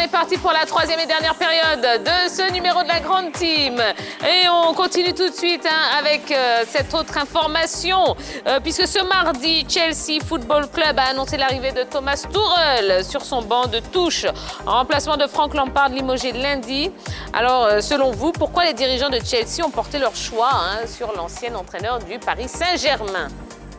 est parti pour la troisième et dernière période de ce numéro de la Grande Team. Et on continue tout de suite avec cette autre information, puisque ce mardi, Chelsea Football Club a annoncé l'arrivée de Thomas Tuchel sur son banc de touche, en remplacement de Frank Lampard limogé lundi. Alors, selon vous, pourquoi les dirigeants de Chelsea ont porté leur choix sur l'ancien entraîneur du Paris Saint-Germain?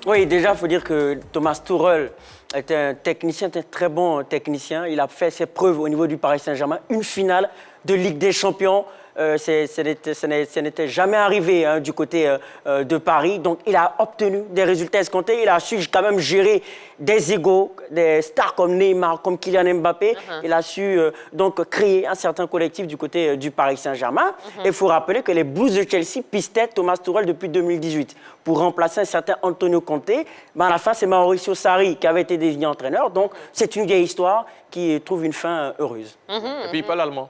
Oui, déjà, il faut dire que Thomas Tuchel était un technicien, un très bon technicien. Il a fait ses preuves au niveau du Paris Saint-Germain. Une finale de Ligue des Champions, ce n'était jamais arrivé du côté de Paris. Donc, il a obtenu des résultats escomptés. Il a su quand même gérer des égos, des stars comme Neymar, comme Kylian Mbappé. Il a su donc créer un certain collectif du côté du Paris Saint-Germain. Et il faut rappeler que les Blues de Chelsea pistaient Thomas Tuchel depuis 2018 pour remplacer un certain Antonio Conte. Mais à la fin, c'est Mauricio Sarri qui avait été désigné entraîneur. Donc, c'est une vieille histoire qui trouve une fin heureuse. Et puis, il parle allemand.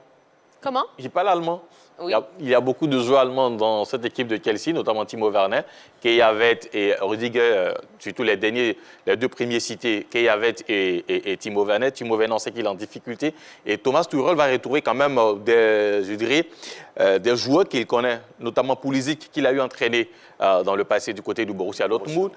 Comment? Il parle allemand. Oui. Il y a beaucoup de joueurs allemands dans cette équipe de Chelsea, notamment Timo Werner, Kai Havertz et Rudiger, surtout les deux premiers cités, Kai Havertz et Timo Werner. Timo Werner, on sait qu'il est en difficulté. Et Thomas Tuchel va retrouver quand même des joueurs qu'il connaît, notamment Pulisic, qu'il a eu entraîné dans le passé du côté du Borussia Dortmund.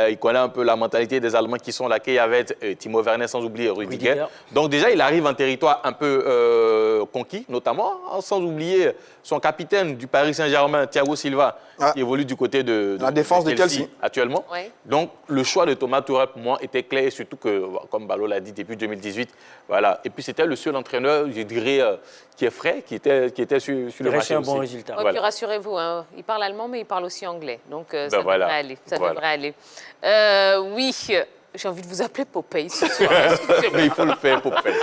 Il connaît un peu la mentalité des Allemands qui sont là, Kai Havertz et Timo Werner, sans oublier Rudiger. Donc déjà, il arrive en territoire un peu conquis, notamment, sans oublier son capitaine du Paris Saint-Germain, Thiago Silva, qui évolue du côté de la défense de Chelsea actuellement. Oui. Donc, le choix de Thomas Tuchel, pour moi, était clair, surtout que, comme Balo l'a dit, depuis 2018, voilà. Et puis, c'était le seul entraîneur, je dirais, qui est frais, qui était sur le marché un aussi. bon résultat. Puis rassurez-vous, il parle allemand, mais il parle aussi anglais. Donc, ça voilà. devrait aller. Ça devrait aller. Oui, j'ai envie de vous appeler Popeye ce soir. Mais il faut le faire, Popeye.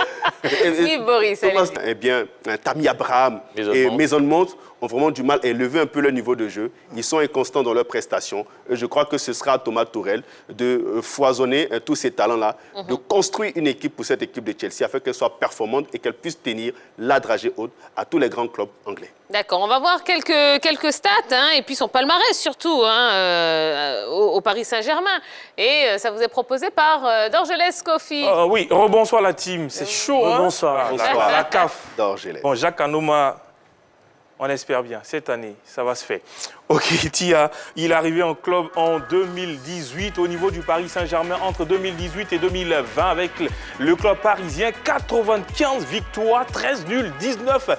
Oui, Boris, Thomas, allez-y. eh bien, Tammy Abraham et Mason Mount ont vraiment du mal à élever un peu leur niveau de jeu. Ils sont inconstants dans leurs prestations. Et je crois que ce sera à Thomas Tuchel de foisonner tous ces talents-là, de construire une équipe pour cette équipe de Chelsea afin qu'elle soit performante et qu'elle puisse tenir la dragée haute à tous les grands clubs anglais. D'accord, on va voir quelques stats et puis son palmarès surtout au Paris Saint-Germain. Et ça vous est proposé par Dorgelès Kofi. Oui, rebonsoir la team, c'est chaud. Bonsoir. La CAF. Dorgelès. Bon, Jacques Anouma, on espère bien, cette année, ça va se faire. Ok, Tia, il est arrivé en club en 2018 au niveau du Paris Saint-Germain entre 2018 et 2020 avec le club parisien. 95 victoires, 13 nuls, 19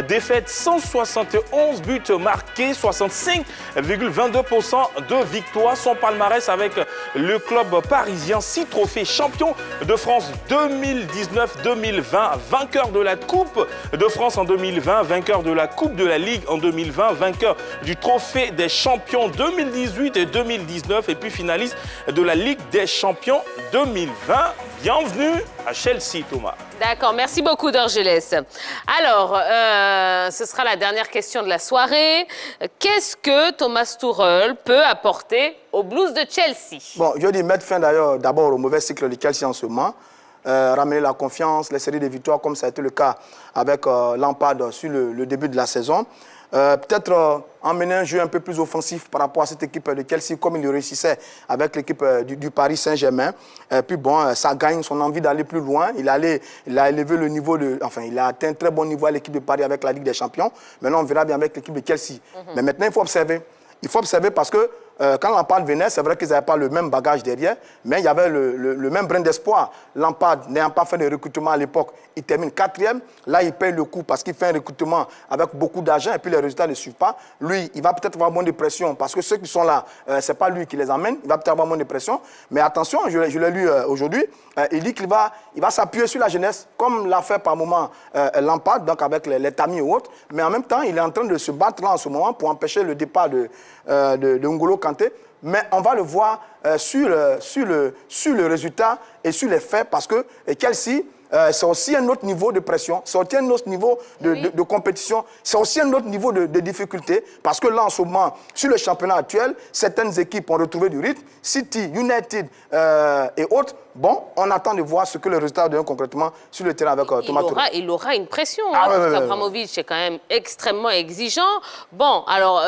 défaites, 171 buts marqués, 65,22% de victoires. Son palmarès avec le club parisien, 6 trophées champion de France 2019-2020, vainqueur de la Coupe de France en 2020, vainqueur de la Coupe de la Ligue en 2020, vainqueur du trophée des champions 2018 et 2019 et puis finaliste de la Ligue des champions 2020. Bienvenue à Chelsea, Thomas. D'accord, merci beaucoup Dorgelès. Alors, ce sera la dernière question de la soirée. Qu'est-ce que Thomas Tuchel peut apporter aux Blues de Chelsea? Bon, je dis mettre fin d'ailleurs d'abord au mauvais cycle de Chelsea en ce moment. Ramener la confiance, les séries de victoires comme ça a été le cas avec Lampard sur le début de la saison. Peut-être emmener un jeu un peu plus offensif par rapport à cette équipe de Chelsea comme il le réussissait avec l'équipe du Paris Saint-Germain. Puis bon, ça gagne son envie d'aller plus loin. Il a élevé le niveau il a atteint un très bon niveau à l'équipe de Paris avec la Ligue des Champions. Maintenant, on verra bien avec l'équipe de Chelsea. Mais maintenant, il faut observer. Il faut observer parce que quand Lampard venait, c'est vrai qu'ils n'avaient pas le même bagage derrière, mais il y avait le même brin d'espoir. Lampard, n'ayant pas fait de recrutement à l'époque, il termine 4e. Là, il paye le coup parce qu'il fait un recrutement avec beaucoup d'argent et puis les résultats ne suivent pas. Lui, il va peut-être avoir moins de pression parce que ceux qui sont là, ce n'est pas lui qui les emmène. Il va peut-être avoir moins de pression. Mais attention, je l'ai lu aujourd'hui, il dit qu'il va s'appuyer sur la jeunesse, comme l'a fait par moment Lampard, donc avec les Tamis et autres. Mais en même temps, il est en train de se battre là en ce moment pour empêcher le départ de N'Golo Kanté. Mais on va le voir sur le résultat et sur les faits parce que Chelsea, c'est aussi un autre niveau de pression, c'est aussi un autre niveau de compétition, c'est aussi un autre niveau de difficulté parce que là, en ce moment, sur le championnat actuel, certaines équipes ont retrouvé du rythme, City, United et autres. Bon, on attend de voir ce que le résultat donne concrètement sur le terrain avec Thomas Tuchel. Il aura une pression, parce qu'Abramovich est quand même extrêmement exigeant. Bon, alors,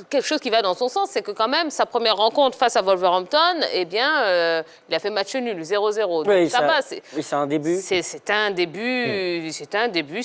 quelque chose qui va dans son sens, c'est que quand même, sa première rencontre face à Wolverhampton, eh bien, il a fait match nul, 0-0. Oui, ça va. c'est un début. C'est un début, c'est un début.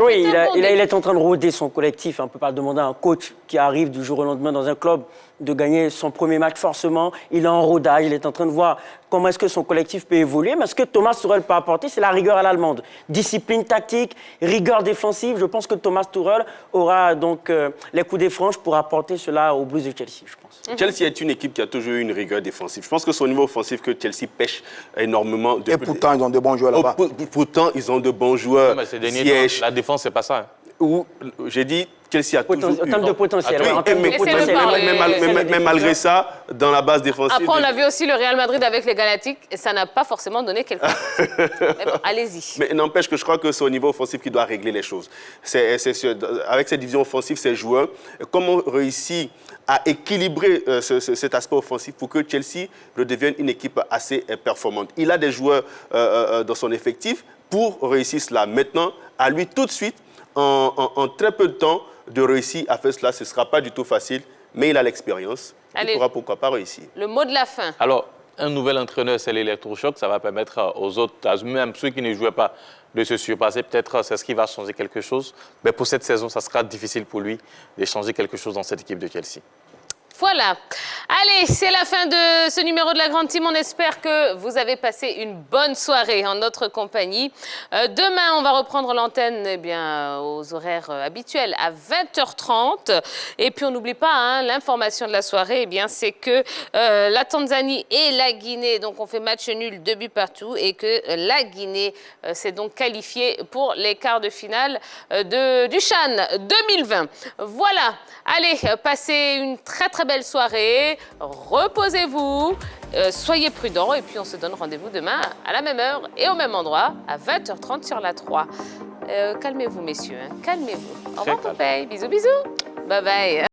Oui, C'est un bon il début. est en train de rôder son collectif. On ne peut pas demander à un coach qui arrive du jour au lendemain dans un club de gagner son premier match forcément. Il est en rodage, il est en train de voir comment est-ce que son collectif peut évoluer. Mais ce que Thomas Tuchel peut apporter, c'est la rigueur à l'allemande. Discipline tactique, rigueur défensive. Je pense que Thomas Tuchel aura donc les coups des franges pour apporter cela aux Blues de Chelsea, je pense. Chelsea est une équipe qui a toujours eu une rigueur défensive. Je pense que c'est au niveau offensif que Chelsea pêche énormément. Et pourtant, ils ont de bons joueurs là-bas. Pourtant, ils ont de bons joueurs. Mais ces derniers Ziyech, temps, la défense, c'est pas ça. Hein. où j'ai dit Chelsea a toujours En termes de potentiel. Oui, ouais, en termes de mais potentiel, mais malgré ça, dans la base défensive... Après, on a vu aussi le Real Madrid avec les Galactiques, et ça n'a pas forcément donné quelque chose. Mais bon, allez-y. Mais n'empêche que je crois que c'est au niveau offensif qu'il doit régler les choses. Avec cette division offensive, ces joueurs, comment réussir à équilibrer cet aspect offensif pour que Chelsea redevienne une équipe assez performante. Il a des joueurs dans son effectif pour réussir cela. Maintenant, à lui tout de suite, en très peu de temps, de réussir à faire cela, ce ne sera pas du tout facile, mais il a l'expérience. Il Allez. pourra pourquoi pas réussir. Le mot de la fin. Alors, un nouvel entraîneur, c'est l'électrochoc. Ça va permettre aux autres, même ceux qui ne jouaient pas, de se surpasser. Peut-être c'est ce qui va changer quelque chose. Mais pour cette saison, ça sera difficile pour lui de changer quelque chose dans cette équipe de Chelsea. Voilà. Allez, c'est la fin de ce numéro de la Grande Team. On espère que vous avez passé une bonne soirée en notre compagnie. Demain, on va reprendre l'antenne aux horaires habituels à 20h30. Et puis, on n'oublie pas l'information de la soirée, c'est que la Tanzanie et la Guinée, donc on fait match nul, 2 buts partout, et que la Guinée s'est donc qualifiée pour les quarts de finale du CHAN 2020. Voilà. Allez, passez une très très belle soirée, reposez-vous, soyez prudents et puis on se donne rendez-vous demain à la même heure et au même endroit à 20h30 sur la 3. Calmez-vous messieurs, calmez-vous. Au revoir Popeye, bisous bisous, bye bye.